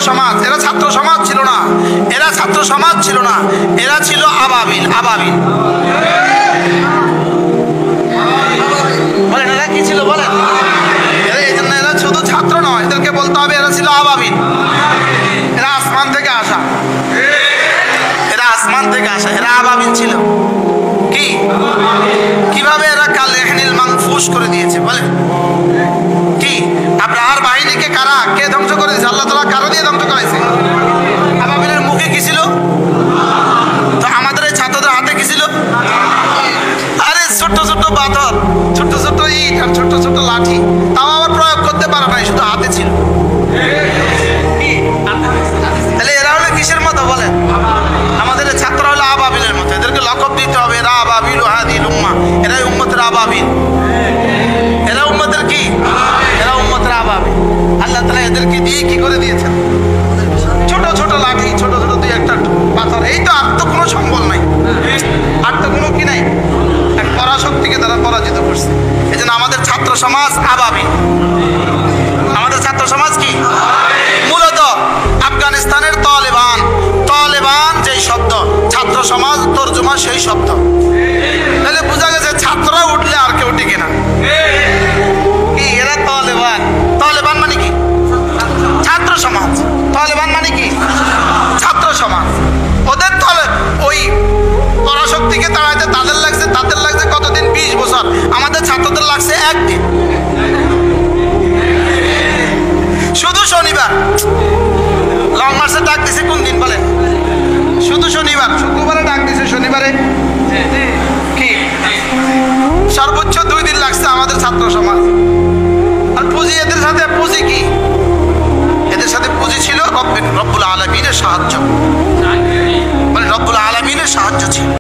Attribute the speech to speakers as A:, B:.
A: সমাজ, এরা ছাত্র সমাজ ছিল না, এরা ছাত্র সমাজ ছিল না, এরা ছিল আবাবিল। আবাবিল বলেন এরা কি ছিল বলেন? এই জন্য এরা শুধু ছাত্র নয়, এদেরকে বলতে হবে এরা ছিল আবাবিল। এরা আসমান থেকে আসা, এরা আসমান থেকে আসা, এরা আবাবিল ছিল। কি কিভাবে এরা কালেহনিল মানফুস করে দিয়েছে বলেন? কি আব্রাহার বাহিনীকে কে ধ্বংস করে দিয়েছে? আল্লাহ তাআলা কারা দিয়ে ধ্বংস করাইছে? আবাবিলের মুখে কি ছিল? তো আমাদের এই ছাত্রদের হাতে কি ছিল? আরে ছোট্ট ছোট্ট পাথর, ছোট্ট ছোট্ট ইট আর ছোট্ট ছোট্ট লাঠি, তাও আবার প্রয়োগ করতে পারে নাই, শুধু হাতে ছিল। তাহলে এরা হলো কিসের মতো বলেন? আমাদের ছাত্র হলো আবাবিলের মতো, এদেরকে লকব দিতে হবে এরা আবাবিল হাদিল উম্মাহ, এরাই উম্মতের আবাবিল। এরা উম্মতের কি? এরা উম্মতের আবাবিল। আল্লাহ তাআলা এদেরকে দিয়ে কি করে দিয়েছেন? ছোট ছোট লাঠি, ছোট ছোট দুই একটা পাথর, এই তো। আর তো কোনো সম্বল নাই, আর তো কোনো কি নাই, এক পরাশক্তিকে তারা পরাজিত করছে। এই জন্য আমাদের ছাত্র সমাজ আবাবিল। আমাদের ছাত্র সমাজ কি? মূলত আফগানিস্তানের তালেবান, তালেবান যেই শব্দ, ছাত্র সমাজ তর্জমা সেই শব্দ। তাহলে বোঝা গেছে ছাত্ররা উঠলে আর কেউ টিকে না। কি এরা তালেবান? তালেবান মানে কি? ছাত্র সমাজ। তালেবান মানে কি? ছাত্র সমাজ। ওদের ওই পরাশক্তিকে তাড়াইতে তাদের লাগছে কতদিন? 20 বছর। আমাদের ছাত্রদের লাগছে একদিন, শুধু শনিবার। লং মার্চে ডাক দিছে কোন দিন বলেন? শুধু শনিবার। শুক্রবারে ডাক দিছে, শনিবারে কি সর্বোচ্চ 2 দিন লাগছে আমাদের ছাত্র সমাজ। আর পুঁজি এদের সাথে, পুঁজি কি? এদের সাথে পুঁজি ছিল রব্বুল আলামিনের সাহায্য, মানে রব্বুল আলামিনের সাহায্য ছিল।